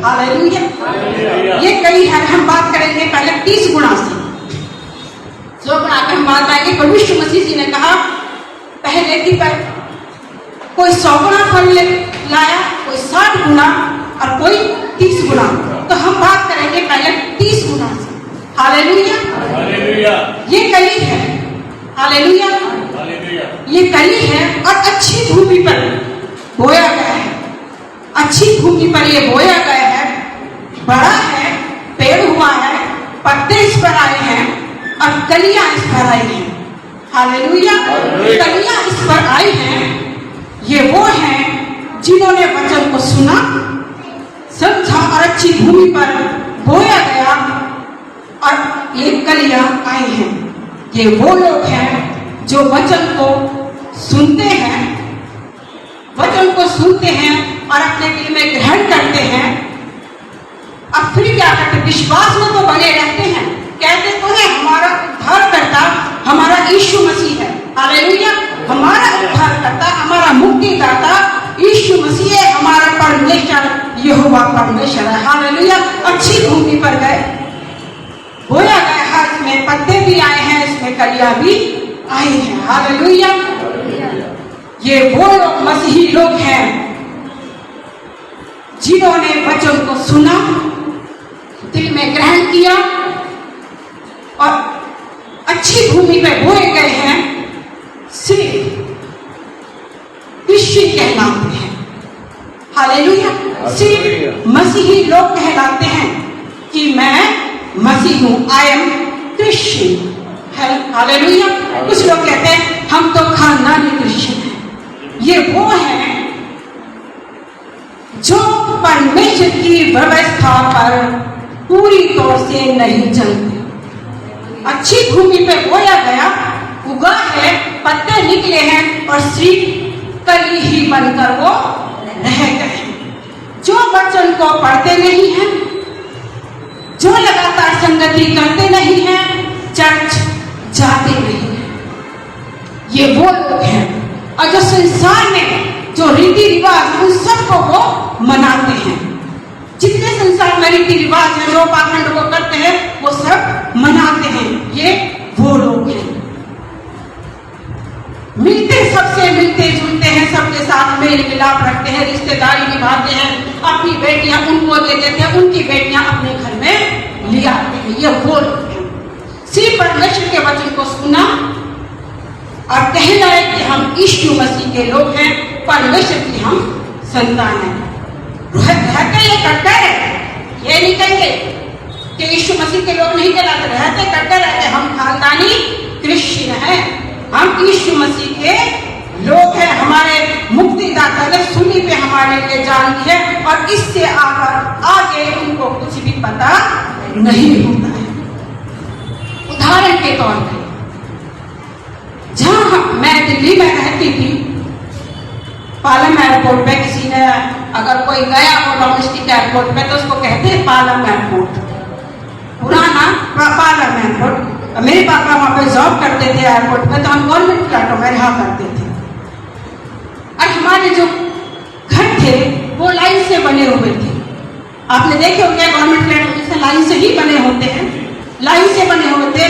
Hallelujah. ये कली है। हम बात करेंगे पहले 30 गुणा से। 100 गुणा पे हम बात आएंगे। प्रभु यीशु मसीह जी ने कहा पहले की कोई 100 गुणा फल लाया, कोई 60 गुणा और कोई 30 गुणा। तो हम बात करेंगे पहले 30 गुणा से। हालेलुया। ये कली है। हालेलुया। ये कली है और अच्छी भूमि पर बोया गया है। अच्छी भूमि पर ये बोया गया है, बड़ा है, पेड़ हुआ है, पत्ते इस पर आए हैं और कलियां इस पर आई हैं। हालेलुया। कलियां इस पर आई हैं, ये वो हैं जिन्होंने वचन को सुना, समझा और अच्छी भूमि पर बोया गया और ये कलियां आई हैं। ये वो लोग हैं जो वचन को सुनते हैं, वचन को सुनते हैं और अपने दिल में ग्रहण करते हैं। अब फिर क्या करते? विश्वास में तो बने रहते हैं। कहते तो है हमारा उद्धारकर्ता हमारा यीशु मसीह है। हालेलुया। हमारा उद्धारकर्ता, हमारा मुक्तिदाता यीशु मसीह है, हमारा परमेश्वर यहोवा परमेश्वर है। हालेलुया। अच्छी भूमि पर गए, बोया गया है, इसमें पत्ते भी आए हैं, इसमें कलियां भी आई हैं। हालेलुया। ये वो लोग मसीही लोग हैं जिन्होंने वचन को सुना, दिल में ग्रहण किया और अच्छी भूमि पर बोए गए हैं। सिर्फ क्रिश्चियन कहलाते हैं। हालेलुया। सिर्फ मसीही लोग कहलाते हैं कि मैं मसीह हूं, आई एम क्रिश्चियन। हालेलुया। कुछ लोग कहते हैं हम तो खानदानी क्रिश्चियन हैं। ये वो हैं जो परमेश्वर की व्यवस्था पर पूरी तौर से नहीं चलते। अच्छी भूमि पे बोया गया, उगा है, पत्ते निकले हैं और सिर्फ कली ही बनकर वो रह गए। जो वचन को पढ़ते नहीं हैं, जो लगातार संगति करते नहीं हैं, चर्च जाते नहीं हैं, ये वो लोग हैं। और जो संसार में जो रीति रिवाज उन सबको वो मनाते हैं। जितने संसार में रीति रिवाज है, जो पाखंड वो करते हैं, वो सब मनाते हैं। ये वो लोग हैं। सबसे मिलते जुलते हैं, सबके साथ मेल मिलाप रखते हैं, रिश्तेदारी निभाते हैं, अपनी बेटियां उनको दे देते हैं, उनकी बेटियां अपने घर में ले आते हैं। ये वो लोग हैं। सिर्फ परमेश्वर के वचन को सुना और कहना है कि हम यीशु मसीह के लोग हैं, परमेश्वर की हम संतान हैं। रहते ये कट्टर है, ये नहीं कहेंगे कि यीशु मसीह के लोग नहीं कहलाते। रहते कट्टर रहते, हम खानदानी क्रिश्चियन हैं, हम यीशु मसीह के लोग हैं। हमारे मुक्तिदाता ने सुनी पे हमारे लिए जान दी है और इससे आगे उनको कुछ भी पता नहीं होता है। उदाहरण के तौर पर जहां मैं दिल्ली में रहती थी, पालम एयरपोर्ट पे किसी ने अगर कोई गया हो डोमेस्टिक एयरपोर्ट पे तो उसको कहते हैं पालम एयरपोर्ट, पुराना पालम एयरपोर्ट। मेरे पापा वहां पे जॉब करते थे एयरपोर्ट में, तो हम गवर्नमेंट फ्लैटों में रहा करते थे और हमारे जो घर थे वो लाइन से बने हुए थे। आपने देखे होंगे गवर्नमेंट फ्लैट जैसे लाइन से ही बने होते हैं, लाइन से बने हुए थे,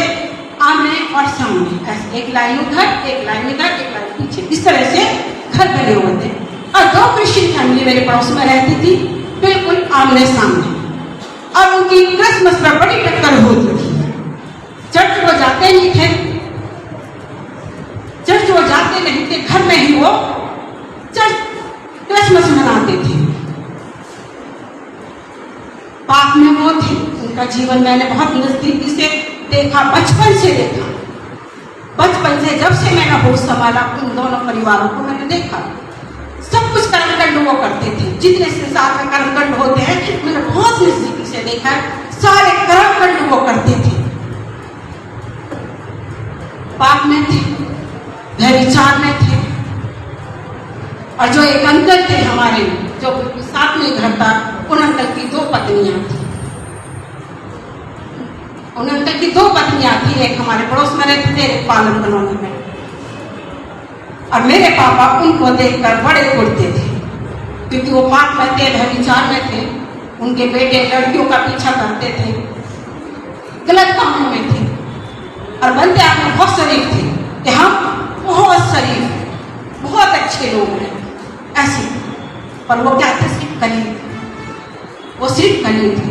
आमने और सामने, ऐसे एक लाइन उधर, एक लाइन इधर, एक लाइन पीछे, इस तरह से घर बने हुए थे। और दो क्रिश्चियन फैमिली मेरे पड़ोस में रहती थी, बिल्कुल आमने सामने, और उनकी क्रिसमस पर बड़ी टक्कर होती थी। चर्च वो जाते नहीं थे, चर्च वो जाते नहीं थे, घर में ही वो चर्च क्रिसमस मनाते थे। पाप में वो थे, उनका जीवन मैंने बहुत नजदीकी से देखा, बचपन से देखा। बचपन से जब से मैंने होश संभाला उन दोनों परिवारों को मैंने देखा। सब कुछ कर्मकांड वो करते थे, जितने से साथ में कर्मकांड होते हैं मैंने बहुत नजदीकी से देखा है। सारे कर्मकांड वो करते थे, पाप में थे, व्यभिचार में थे। और जो एक अंकल थे हमारे जो साथ में घर था, उन अंकल की 2 पत्नियां थी। उन अंकल की 2 पत्नियां थी, एक हमारे पड़ोस में रहते थे, एक पालन कॉलोनी में। और मेरे पापा उनको देखकर बड़े उड़ते थे, क्योंकि वो पाप में थे, व्यभिचार में थे। उनके बेटे लड़कियों का पीछा करते थे, गलत कामों में थे और बनते आप बहुत शरीफ थे कि हम बहुत शरीफ, बहुत अच्छे लोग हैं ऐसे। पर वो क्या थे? सिर्फ कली, वो सिर्फ कली थे।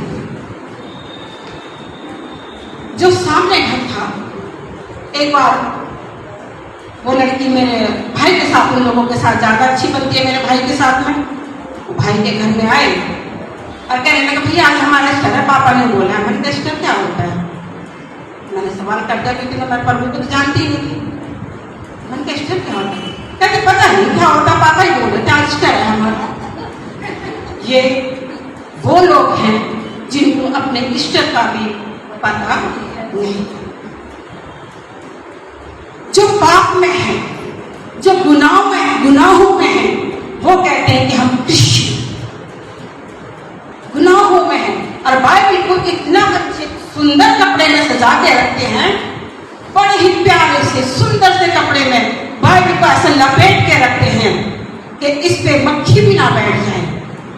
जो सामने घर था, एक बार वो लड़की मेरे भाई के साथ, उन लोगों के साथ ज्यादा अच्छी बनती है मेरे भाई के साथ में। भाई के घर में आए और कहने लगे भैया आज हमारा स्टर है, पापा ने बोला। मैंने कहा स्टर क्या होता है? मैंने सवाल कर दिया क्योंकि मैं प्रभु को तो जानती ही नहीं थी। मैंने कहा स्टर क्या होता है? कहते पता नहीं क्या होता, पापा ही बोल रहे थे स्टर है हमारा। ये वो लोग हैं जिनको अपने स्टर का भी पता नहीं। जो पाप में है, जो गुनाहों में है, वो कहते हैं कि हम क्रिश्चियन, गुनाहों में है। और बाइबल को इतना अच्छे सुंदर कपड़े में सजा के रखते हैं, बड़े ही प्यारे से सुंदर से कपड़े में बाइबल को ऐसे लपेट के रखते हैं कि इस पे मक्खी भी ना बैठ जाए।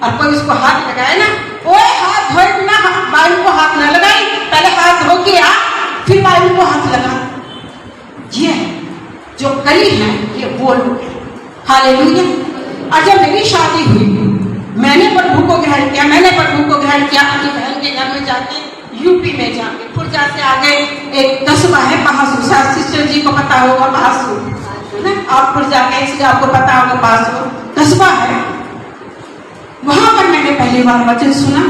और कोई उसको हाथ लगाए ना, ओए हाथ धोए बिना बाइबल को हाथ न लगाई, पहले हाथ धो के आ फिर बाइबल को हाथ लगा। ये जो कली है ये वो लोग हैं। हालेलुया। और जब मेरी शादी हुई, मैंने प्रभु को ग्रहण किया, अपनी बहन के घर में जाके, यूपी में जाके, खुर्जा से आगे एक कस्बा है महासू, सिस्टर जी को पता होगा महासू, है ना? आप खुर्जा के, इसलिए आपको पता होगा महासू कस्बा है। वहां पर मैंने पहली बार वचन सुना,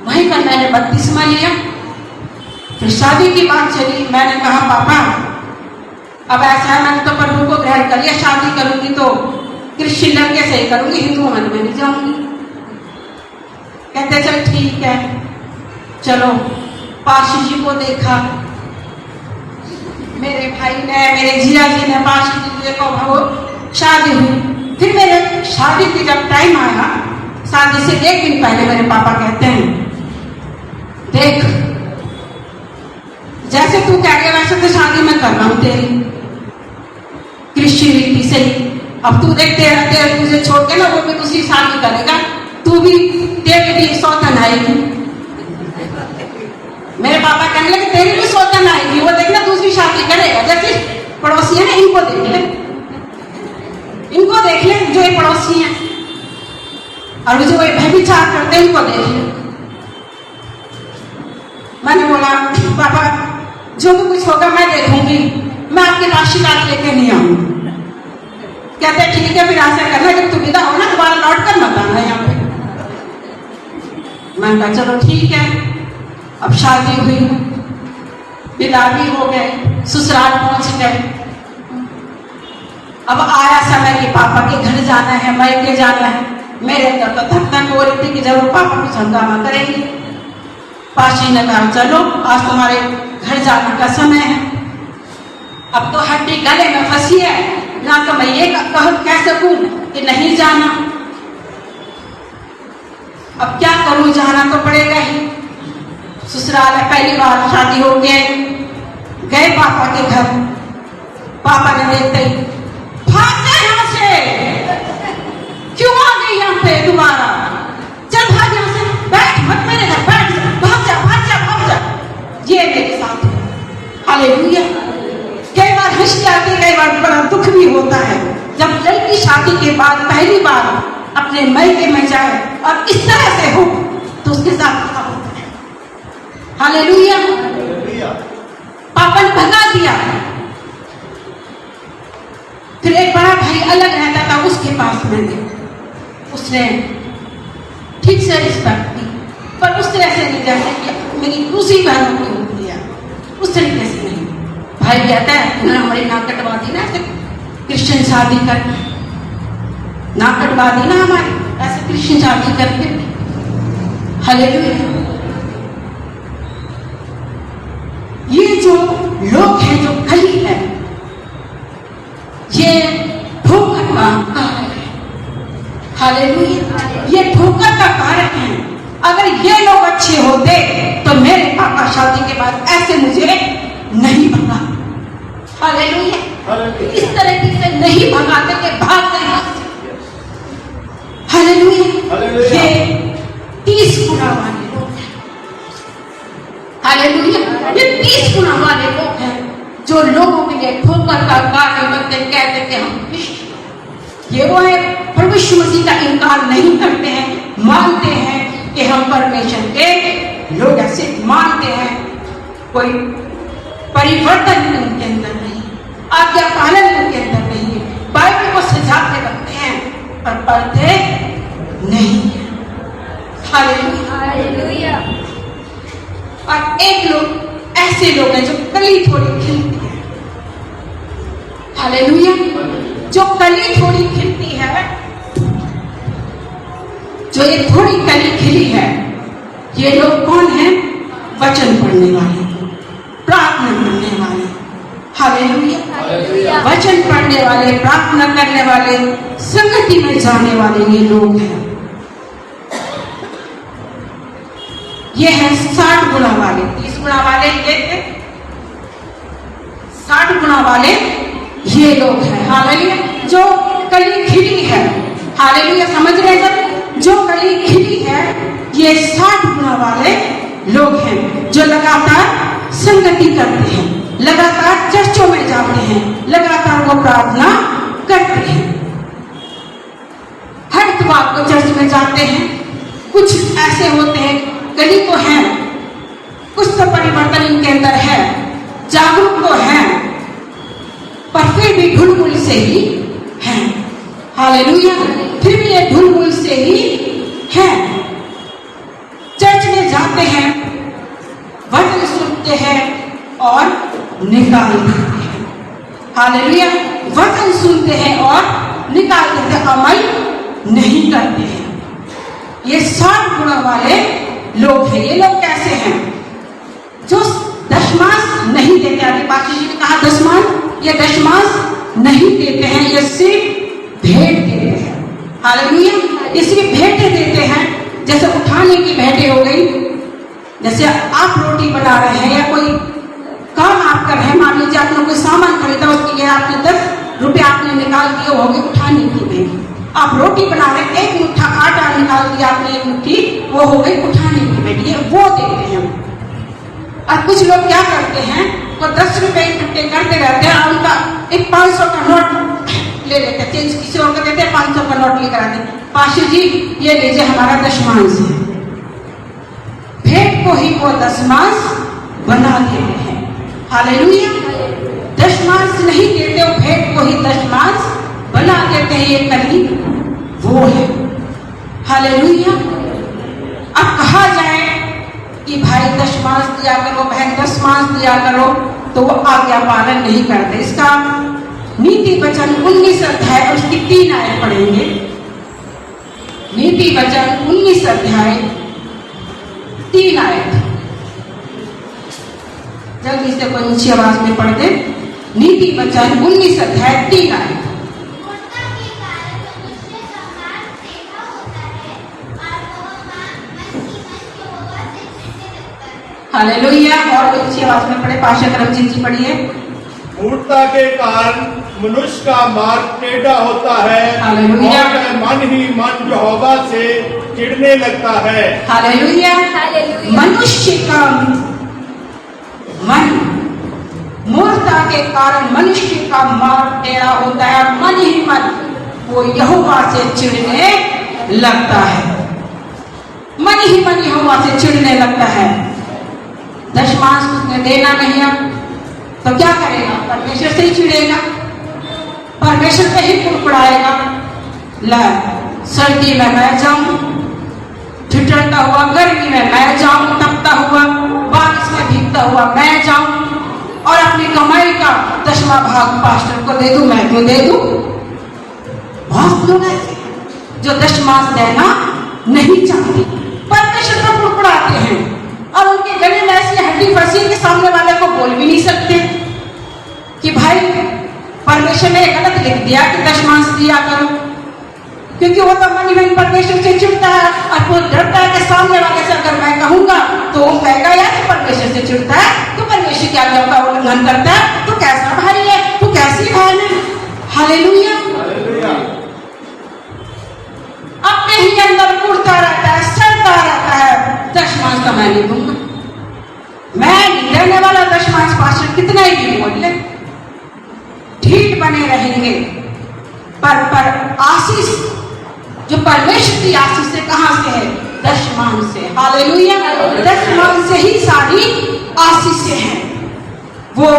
वहीं पर मैंने बपतिस्मा लिया। फिर शादी की बात चली, मैंने कहा पापा अब ऐसा है, मैंने तो प्रभु को ग्रहण कर लिया, शादी करूंगी तो क्रिश्चियन लड़के से ही करूंगी, हिंदू मन में नहीं जाऊंगी। कहते चल ठीक है, चलो। पाशी जी को देखा, मेरे भाई ने, मेरे जिया जी ने पाशी जी को देखा, वो शादी हुई। फिर मेरे शादी की जब टाइम आया, शादी से एक दिन पहले मेरे पापा कहते हैं देख जैसे तू कह रही वैसे तो शादी मैं कर रहा हूं तेरी क्रिश्चियन रीति से ही। अब तू देख तेरा तुझे छोड़ के ना वो भी दूसरी शादी करेगा, तू भी तेरी भी सौतन आएगी। मेरे पापा कहने लगे तेरी भी सौतन आएगी, वो देखना दूसरी शादी करेगा। जैसे पड़ोसी है ना, इनको देख ले, जो ये पड़ोसी हैं और जो ये व्यभिचार करते हैं इनको देख ले। मैंने बोला पापा जो भी कुछ होगा मैं देखूंगी, मैं आपकी राशि कार्ड लेके नहीं आऊंगी। कहते ठीक है, फिर ऐसा करना जब तू विदा हो ना दोबारा लौट कर मत आना यहाँ पे। मैं कहा चलो ठीक है। अब शादी हुई, विदा भी हो गए, ससुराल पहुंच गए। अब आया समय कि पापा के घर जाना है, मायके जाना है। मेरे अंदर तो धक धक हो रही थी कि जरूर पापा कुछ हंगामा करेंगे। पाशी ने कहा चलो आज तुम्हारे घर जाने का समय है। अब तो हड्डी गले में फंसी है ना, तो मैं ये कह सकूं कि नहीं जाना। अब क्या करूं, जाना तो पड़ेगा ही। ससुराल है, पहली बार शादी हो गए पापा के घर। पापा ने देखते ही भाग जा यहाँ से, क्यों आ गई यहाँ पे दोबारा, चल भाग यहाँ से, बैठ मत मेरे घर, बैठ भाग जा। ये मेरे साथ है। हालेलुया। कई बार हंसी आती है, कई बार बड़ा दुख भी होता है जब लड़की शादी के बाद पहली बार अपने मायके में जाए और इस तरह से हो तो उसके साथ क्या होता है। हालेलुया। पापा ने भगा दिया। फिर एक बड़ा भाई अलग रहता था, उसके पास मैंने, उसने ठीक से रिस्पेक्ट की, पर उस तरह से नहीं जैसे कि मेरी दूसरी बहनों की होती है, उस तरीके से नहीं। भाई कहता है तुमने हमारी नाक कटवा दी ना, ऐसे क्रिश्चियन शादी कर, नाक कटवा दी ना हमारी, ऐसे क्रिश्चियन शादी करके। हालेलुया। ये जो लोग हैं, जो कली है, ये ठोकर का कारक है। हालेलुया। ये ठोकर का कारक है। अगर ये लोग अच्छे होते तो मेरे पापा शादी के बाद ऐसे मुझे नहीं भगा। हालेलुया। इस तरह से नहीं भगाते के भाग गए। हालेलुया। ये 30 हालेलुया। ये 30 गुणा वाले लोग हैं जो लोगों के लिए ठोकर का कारण बनते, कहते कि हम क्रिश्चियन। ये वो है प्रभु यीशु मसीह का इनकार नहीं करते हैं, मानते हैं कि हम परमेश्वर के लोग, ऐसे मानते हैं। कोई परिवर्तन उनके अंदर नहीं, आज्ञा पालन उनके अंदर नहीं है, बाइबल को सजाते रखते हैं पर पढ़ते नहीं है। हालेलुया। और एक लोग ऐसे लोग हैं जो कली थोड़ी खिलती है। हालेलुया। जो कली थोड़ी खिलती है, जो ये थोड़ी कली खिली है, ये लोग कौन हैं? वचन पढ़ने वाले, प्रार्थना करने वाले। हालेलुया। वचन पढ़ने वाले, प्रार्थना करने वाले, संगति में जाने वाले ये लोग हैं। ये है 60 गुणा वाले। 30 गुणा वाले ये थे, 60 गुणा वाले ये लोग हैं। हालेलुया। जो कली खिली है, हालेलुया, समझ रहे हैं? जो कली खिली है ये 60 गुणा वाले लोग हैं जो लगातार संगति करते हैं, लगातार चर्चों में जाते हैं, लगातार वो प्रार्थना करते हैं, हर इतवार को चर्च में जाते हैं। कुछ ऐसे होते हैं, कली तो है, कुछ तो परिवर्तन इनके अंदर है, जागरूक तो है, पर फिर भी ढुलमुल से ही है। हालेलुया। फिर भी ये ढुलमुल से ही है। चर्च में जाते हैं, वचन सुनते हैं और निकाल देते हैं। हालेलुया। वचन सुनते हैं और निकाल देते हैं, अमल नहीं करते हैं। ये 60 गुणों वाले लोग हैं। ये लोग कैसे हैं? जो दशमांश नहीं देते। आगे पास्टर जी ने कहा दशमांश, ये दशमांश नहीं देते हैं, ये सिर्फ भेंट देते हैं। हालेलुया। ये सिर्फ भेंटें देते हैं। जैसे उठाने की भेंटें हो गई, जैसे आप रोटी बना रहे हैं या कोई काम आप कर रहे हैं, मान लीजिए आपने कोई सामान खरीदा, उसके लिए आपने 10 रुपये आपने निकाल दिए, हो गई उठाने की भेंट। आप रोटी बना रहे हैं, एक मुट्ठा आटा निकाल दिया आपने, एक मुट्ठी, वो हो गई उठाने की भेंट। ये वो देते हैं। और कुछ लोग क्या करते हैं, वो 10 रुपए इकट्ठे करते रहते हैं और उनका एक 500 का नोट ले लेते हैं, चेंज किसी और को देते हैं, 500 का नोट लेकर आते हैं, पाशा जी ये लीजिए हमारा दशमांश है। भेंट को ही वो दशमांश बना देते हैं। हालेलुया। दशमांश नहीं देते, वो भेंट को ही दशमांश बना देते हैं। ये कली वो है। हालेलुया। अब कहा जाए कि भाई दशमांश दिया करो, बहन दशमांश दिया करो, तो वो आज्ञा पालन नहीं करते। इसका नीति वचन 19 अध्याय और उसकी 3 आयत पढ़ेंगे। नीति वचन 19 अध्याय 3 आयत। जल्दी से कोई ऊंची आवाज में पढ़ दे। नीति वचन 19 अध्याय 3 आयत। हालेलुया। और ऊंची आवाज में पढ़े, पाशा करमजीत जी पढ़िए। मूर्खता के कारण मनुष्य का मार्ग टेढ़ा होता है हालेलुया। और मन ही मन यहोवा से चिढ़ने लगता है। हालेलुया। मनुष्य का मन, मूर्खता के कारण मनुष्य का मार्ग टेढ़ा होता है, मन ही मन वो यहोवा से चिढ़ने लगता है। मन ही मन यहोवा से चिढ़ने लगता है। दशमांश उसने देना नहीं है तो क्या करेगा? परमेश्वर से ही चिढ़ेगा, परमेश्वर पे ही कुड़कुड़ाएगा। ला सर्दी में मैं जाऊं, ठिठुरता हुआ, गर्मी में मैं जाऊं, तपता हुआ, बारिश में भीगता हुआ मैं जाऊं, और अपनी कमाई का 10वां भाग पास्टर को दे दूं, मैं क्यों दे दूं? बहुत लोग ऐसे जो दशमांश देना नहीं चाहते, परमेश्वर को कुड़कुड़ाते हैं और उनके गले में ऐसी हड्डी फंसी के सामने वाले को बोल भी नहीं सकते कि भाई परमेश्वर ने गलत लिख दिया कि दशमांश दिया करो, क्योंकि वो तो मन ही मन परमेश्वर से चिढ़ता है और वो डरता है कि सामने वाले से अगर मैं कहूंगा तो वो कहेगा यार तो परमेश्वर से चिढ़ता है, तो परमेश्वर की आज्ञा का उल्लंघन करता है, तो कैसा भाई है, तो कैसी बहन है। हालेलुया। अपने ही अंदर उड़ता रहता है, सड़ता रहता है, दशमांश का मैं नहीं दूंगा, मैं रहेंगे, पर आशीष जो परमेश्वर की आशीष है कहां से है? दशमान से। हालेलुया। दशमान से ही सारी आशीषें हैं। वो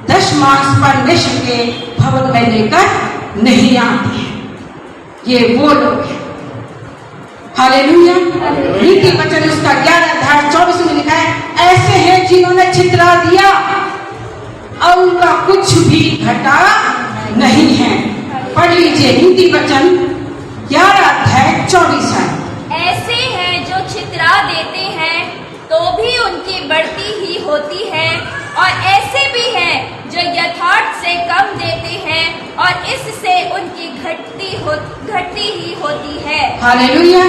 दशमांश परमेश्वर के भवन में लेकर नहीं आते हैं। ये वो लोग हैं। हालेलुया। नीति वचन उसका 11 अध्याय 24 में लिखा है, ऐसे हैं जिन्होंने छितरा दिया और उनका कुछ भी घटा नहीं है। पढ़ लीजिए नीति वचन 11 अध्याय 24 है। ऐसे हैं जो छितरा देते हैं तो भी उनकी बढ़ती ही होती है, और ऐसे भी हैं जो यथार्थ से कम देते हैं और इससे उनकी घटती ही होती है। हालेलुया।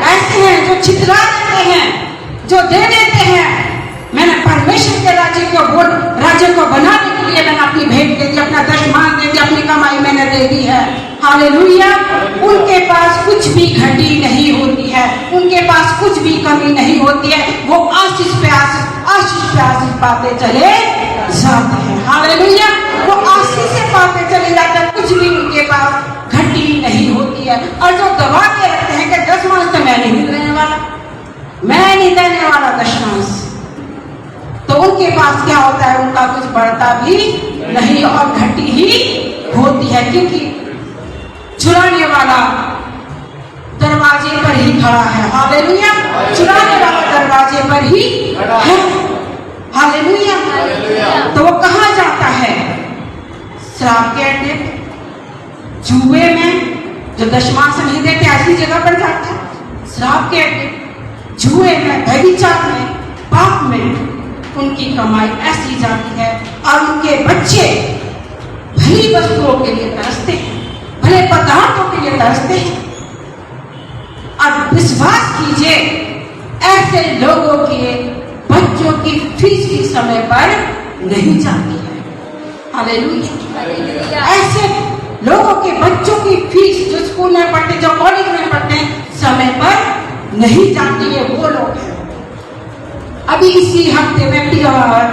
ऐसे हैं जो छितरा देते हैं, जो दे देते हैं। मैंने परमेश्वर के राज्य को बनाने के लिए मैंने अपनी भेंट दे दी, अपना दशमान दे दिया, अपनी कमाई मैंने दे दी है। हालेलुया। उनके पास कुछ भी घटी नहीं होती है, उनके पास कुछ भी कमी नहीं होती है। वो आशीष पे आशीष पाते चले जाते हैं। हालेलुया। वो आशीष से पाते चले जाते हैं, कुछ भी उनके पास घटी नहीं होती है। और जो गवा के रखते हैं कि दशमांश तो मैं नहीं देने वाला, मैं नहीं देने वाला दशमांश, तो उनके पास क्या होता है? उनका कुछ बढ़ता भी नहीं और घटी ही होती है, क्योंकि चुराने वाला दरवाजे पर ही खड़ा है। हालेलुया। चुराने वाला दरवाजे पर ही है। हालेलुया। तो वो कहाँ जाता है? शराब के अड्डे, जुए में, जो दशमांश नहीं देते ऐसी जगह पर जाता है। शराब के अड्डे, जुए में, व्यभिचार में, पाप में उनकी कमाई ऐसी जाती है। और उनके बच्चे भली वस्तुओं के लिए तरसते हैं, भले पदार्थों के लिए तरसते हैं। अब विश्वास कीजिए, ऐसे लोगों के बच्चों की फीस भी समय पर नहीं जाती है। हालेलुया। ऐसे लोगों के बच्चों की फीस, जो स्कूल में पढ़ते, जो कॉलेज में पढ़ते हैं, समय पर नहीं जाती है। वो लोग हैं। अभी इसी हफ्ते में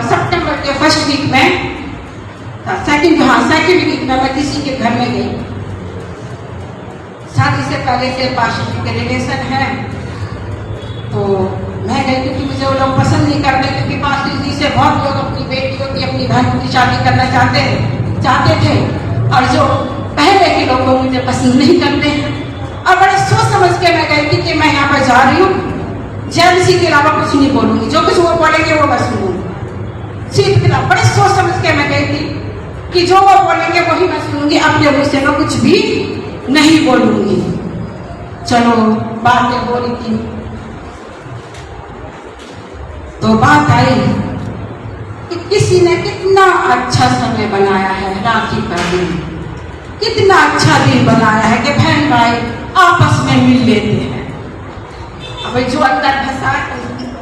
सितंबर के फर्स्ट वीक में, सेकंड वीक में मैं किसी के घर में गई। शादी से पहले से पास्टर के रिलेशन है, तो मैं गई क्योंकि मुझे वो लोग पसंद नहीं करते, क्योंकि पास्टर जी से बहुत लोग अपनी बेटियों की, अपनी बहनों की शादी करना चाहते थे, और जो पहले के लोग मुझे पसंद नहीं करते हैं। और बड़े सोच समझ के मैं गई थी कि मैं यहाँ पर जा रही हूँ, जैसी के अलावा कुछ नहीं बोलूंगी, जो कुछ वो बोलेंगे वो मैं सुनूंगी। सीट के अलावा बड़े सोच समझ के मैं गई थी कि जो वो बोलेंगे वही मैं सुनूंगी, अपने मुंह से मैं कुछ भी नहीं बोलूंगी। चलो बातें हो रही थी, तो बात आई कि किसी ने कितना अच्छा समय बनाया है, राखी का दिन, कितना अच्छा दिन बनाया है कि बहन भाई आपस में मिल लेते हैं। अब जो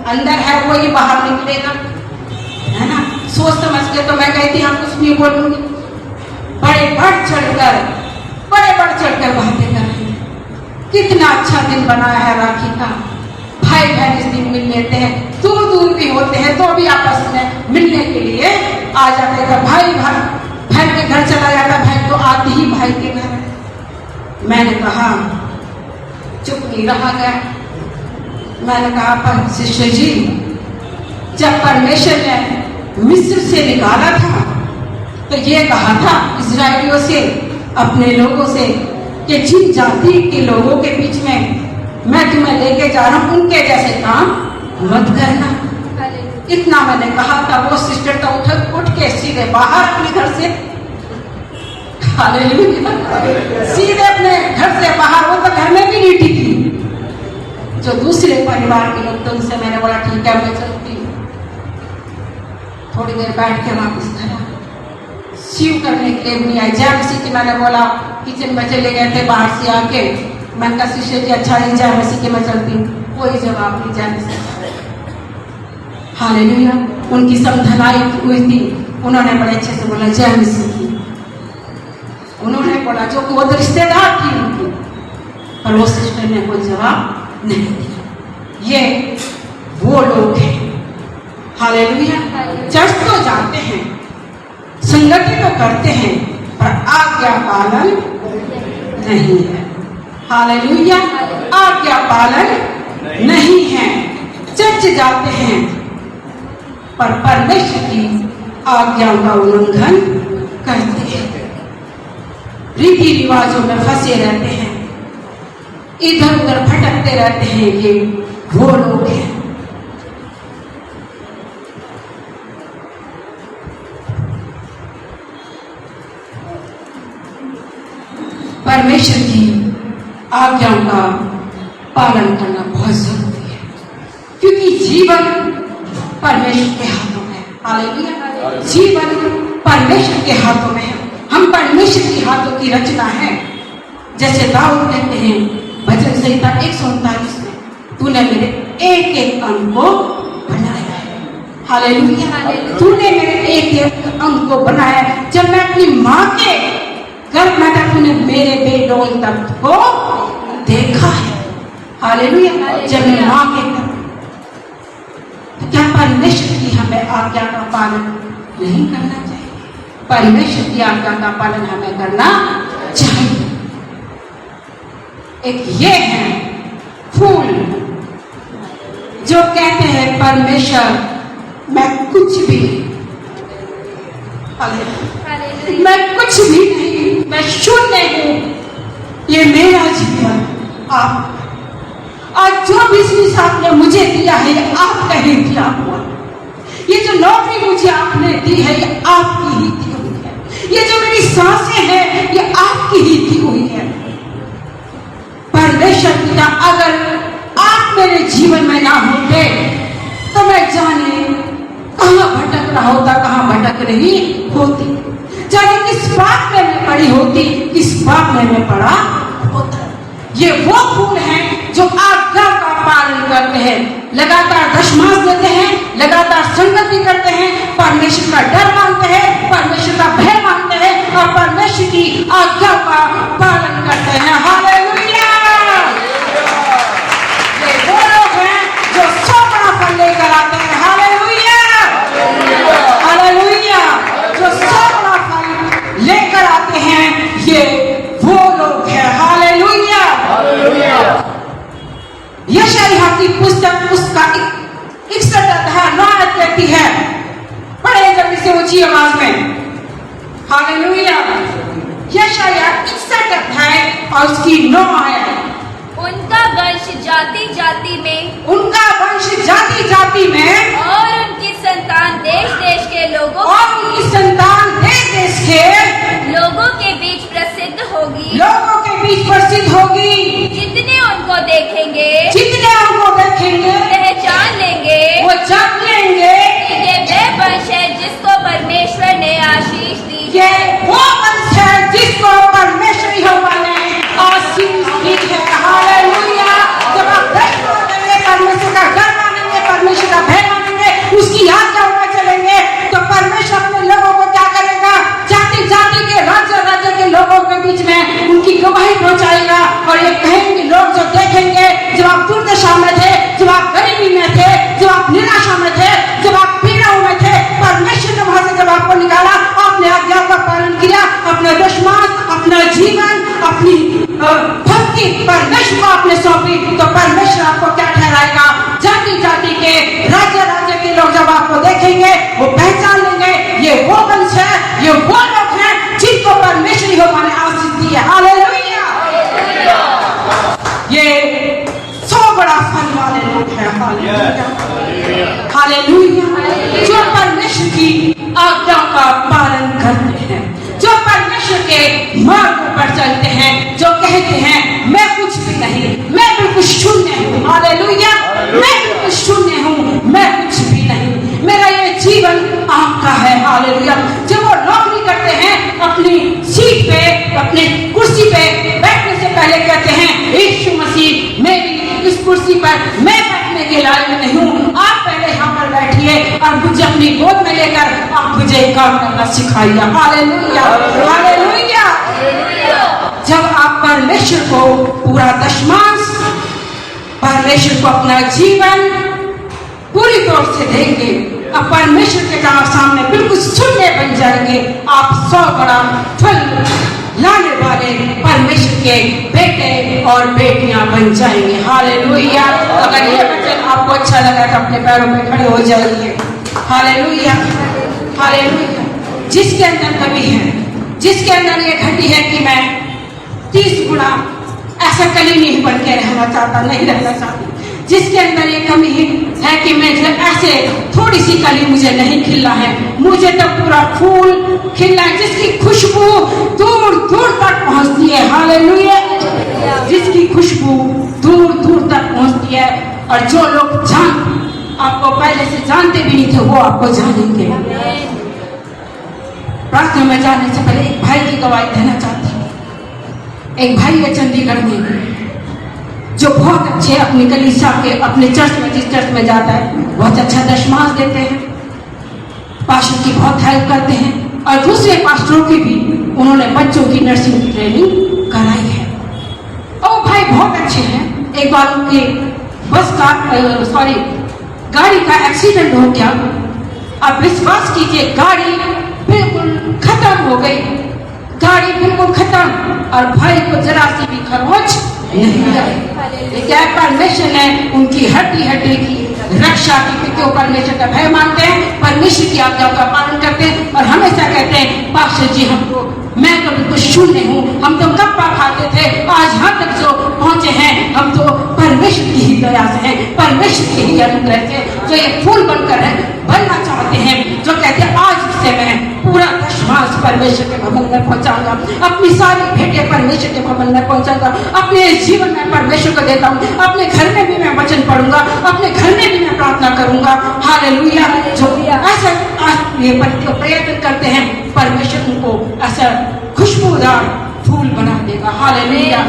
अंदर है वो ही बाहर निकलेगा, है ना। सोच समझ के तो मैं गई थी, हम कुछ नहीं बोलूंगी। बड़े बढ़ चढ़कर बातें कर रही हैं। कितना अच्छा दिन बनाया है राखी का, भाई बहन इस दिन मिल लेते हैं, दूर भी होते हैं तो भी आपस में मिलने के लिए आ जाते हैं। भाई बहन के घर चला जाता, बहन तो आती ही भाई के घर। मैंने कहा, चुप नहीं रहा गया। मैंने कहा, पर शिष्य जी, जब परमेश्वर ने मिस्र से निकाला था तो ये कहा था इजराइलियों से, अपने लोगों से, कि जिन जाति के लोगों के बीच में मैं तुम्हें लेके जा रहा हूं, उनके जैसे काम मत करना। इतना मैंने कहा था। वो सिस्टर तो उठ के सीधे बाहर अपने घर से, सीधे अपने घर से बाहर। वो तो घर में भी नहीं टिकी। जो दूसरे परिवार के लोग, तो उनसे मैंने बोला ठीक है मैं चलती हूँ। थोड़ी देर बैठ के वापस घर सीव करने के लिए नहीं आई। जय मसीह की मैंने बोला, किचन में चले गए थे, बाहर से आके मैंने कहा शिष्य जी अच्छा नहीं, जय मसीह की मैं चलती हूँ। कोई जवाब नहीं, जय मसीह। हालेलुया। उनकी समझनाई हुई थी, उन्होंने बड़े अच्छे से बोला जय मसीह की। उन्होंने बोला, जो वो रिश्तेदार थी उनकी, पर वो सिस्टर ने कोई जवाब नहीं दिया। ये वो लोग हैं। हालेलुया। चर्च तो जाते हैं, संगति तो करते हैं पर आज्ञा पालन नहीं है। हालेलुया, आज्ञा पालन नहीं है। चर्च जाते हैं पर परमेश्वर की आज्ञाओं का उल्लंघन करते हैं, रीति रिवाजों में फंसे रहते हैं, इधर उधर भटकते रहते हैं। ये वो लोग हैं। परमेश्वर की आज्ञाओं का पालन करना बहुत जरूरी है, क्योंकि जीवन परमेश्वर के हाथों में है। हालेलुया, जीवन परमेश्वर के हाथों में है। हम परमेश्वर के हाथों की रचना है। जैसे दाऊद कहते हैं भजन संहिता 139 में, तूने मेरे एक एक अंग को बनाया है। हालेलुया, तूने मेरे एक एक अंग को बनाया है। जब मैं अपनी माँ के गर्भ में था, तूने मेरे बेडौल तख्त को देखा है। हालेलुया, जब मैं माँ के गर्भ, तो क्या परमेश्वर की हमें आज्ञा का पालन नहीं करना चाहिए? परमेश्वर की आज्ञा का पालन हमें करना चाहिए। एक ये है फूल जो कहते हैं परमेश्वर मैं कुछ भी नहीं, मैं कुछ भी नहीं, मैं शून्य हूं, ये मेरा जीवन आप, आज जो बिजनेस आपने मुझे दिया है ये आपका ही दिया हुआ, ये जो नौकरी मुझे आपने दी है ये आपकी ही दी हुई है, ये जो मेरी सांसें हैं ये आपकी ही दी हुई है। परमेश्वर पिता अगर आप मेरे जीवन में ना होते तो मैं जाने कहां भटक रहा होता, कहां भटक रही होती, जाने किस बात में मैं पड़ी होती, किस बात में मैं पड़ा होता। ये वो फूल हैं जो आज्ञा का पालन करते हैं, लगातार दशमांश देते हैं, लगातार संगत भी करते हैं, परमेश्वर का डर मानते हैं, परमेश्वर का भय मानते हैं और परमेश्वर की आज्ञा का पालन करते हैं। हालेलुया, ये वो लोग हैं जो 100 बड़ा फल लेकर आते हैं। हालेलुया, हालेलुया, जो 100 बड़ा फल लेकर आते हैं ये वो लोग हैं। हालेलुया, यशायाह की पुस्तक उसका 61 अध्याय 9 आयत कहती है, पढ़े जल्दी से ऊंची आवाज में। हालेलुया, यशायाह 61 अध्याय और उसकी 9 आयत। उनका वंश जाति जाति में, उनका वंश जाति जाति में और उनकी संतान देश देश के लोगों, और उनकी संतान देश देश के लोगों के बीच प्रसिद्ध होगी, लोगों के बीच प्रसिद्ध होगी। जितने उनको देखेंगे, जितने उनको देखेंगे पहचान लेंगे, वो जान लेंगे कि ये वह वंश है जिसको परमेश्वर ने आशीष दी। ये वो वंश है जिसको परमेश्वर यहोवा ने आशीष दी है। हालेलुया, जब आप दर्शन करेंगे, परमेश्वर का डर मानेंगे, परमेश्वर का भय मानेंगे, उसकी आज्ञाओं में चलेंगे, तो परमेश्वर अपने लोगों को क्या करेगा? जाति जाति के, राज्य राज्य के लोगों के बीच में उनकी गवाही पहुंचाएगा और ये कहेंगे, लोग जो देखेंगे, जब आप दुर्दशा में थे, जब आप गरीबी में थे, जब आप निराशा में थे, जब आप पीड़ाओं में थे, परमेश्वर ने वहां से जब आपको निकाला, आपने आज्ञाओं का पालन किया, अपना दशमांश, अपना जीवन, अपनी भक्ति परमेश्वर को आपने सौंपी, तो परमेश्वर आपको क्या ठहराएगा? जाति जाति के, राज्य राज्य के लोग जब आपको देखेंगे वो पहचान लेंगे ये वो वंश है, ये वो लोग हैं जिनको परमेश्वर यहोवा ने आशीष दी है। हालेलुया, ये 100 बड़ा फल वाले लोग हैं। हालेलुया, हालेलुया, जो परमेश्वर की आज्ञा का पालन करते हैं, जो परमेश्वर के मार्ग पर चलते हैं, जो कहते हैं मैं कुछ भी नहीं, मैं बिल्कुल शून्य हूँ। हालेलुया, मैं बिल्कुल शून्य हूँ, मैं कुछ भी नहीं, मेरा ये जीवन आपका है। हालेलुया, जब वो नौकरी करते हैं, अपनी सीट पे, अपनी कुर्सी पे बैठने से पहले कहते हैं यीशु मसीह मेरी इस कुर्सी पर मैं बैठने के लायक नहीं हूँ, आप पहले यहाँ पर बैठिए और मुझे अपनी गोद में लेकर आप मुझे काम करना सिखाइए। हालेलुया, हालेलुया, जब आप परमेश्वर को पूरा दशमांश, परमेश्वर को अपना जीवन पूरी तौर से देंगे, अब परमेश्वर के सामने बिल्कुल शून्य बन जाएंगे। आप 100 बड़ा फल लाने वाले परमेश्वर के बेटे और बेटियां बन जाएंगे। हालेलुया। अगर ये वचन आपको अच्छा लगा तो अपने पैरों पे खड़े हो जाइए। Hallelujah, hallelujah. जिसके अंदर कमी है, जिसके अंदर ये घटी है कि मैं 30 गुना ऐसा कली नहीं बन के रहना चाहता, नहीं रहना चाहती, जिसके अंदर ये कमी है कि मैं ऐसे थोड़ी सी कली मुझे नहीं खिलना है, मुझे तो पूरा फूल खिलना है, जिसकी खुशबू दूर दूर तक पहुंचती है। हालेलुया। जिसकी खुशबू दूर दूर तक पहुंचती है, और जो लोग आपको पहले से जानते भी नहीं थे वो आपको जानेंगे। प्रार्थना में जाने से पहले एक भाई की गवाही देना चाहती हूँ। एक भाई है चंडीगढ़ में, जो बहुत अच्छे अपनी कलीसिया के, अपने चर्च में, जिस चर्च में जाता है बहुत अच्छा दशमांश देते हैं, पास्टर की बहुत हेल्प करते हैं, और दूसरे पास्टरों की भी उन्होंने बच्चों की नर्सिंग की ट्रेनिंग कराई है। और भाई बहुत अच्छे हैं। एक बार उनकी बस का गाड़ी का एक्सीडेंट हो गया। अब विश्वास कीजिए, गाड़ी बिल्कुल खत्म हो गई, गाड़ी बिल्कुल खत्म, और भाई को जरा सी भी खरोच नहीं आई। क्या परमेश्वर ने उनकी हड्डी की रक्षा की, क्योंकि वो परमेश्वर का भय मानते हैं, परमेश्वर की आज्ञा का पालन करते हैं, और हमेशा कहते हैं पास्टर जी मैं तो बिल्कुल शून्य हूँ, हम तो गप्पा खाते थे, आज यहाँ तक जो पहुंचे हैं हम तो परमेश्वर की ही दया से हैं, परमेश्वर की ही अनुग्रह से जो ये फूल बनकर बनना चाहते हैं, जो कहते हैं आज से मैं पूरा दशमांश परमेश्वर के भवन में पहुंचाऊंगा, अपनी सारी भेंटें परमेश्वर के भवन में पहुंचाऊंगा, अपने जीवन में परमेश्वर को देता हूँ, अपने घर में भी मैं वचन पढ़ूंगा, अपने घर में भी मैं प्रार्थना करूंगा। हालेलुया। जो ऐसा ये प्रयत्न करते हैं, परमेश्वर उनको ऐसा खुशबूदार फूल बना देगा। हालेलुया।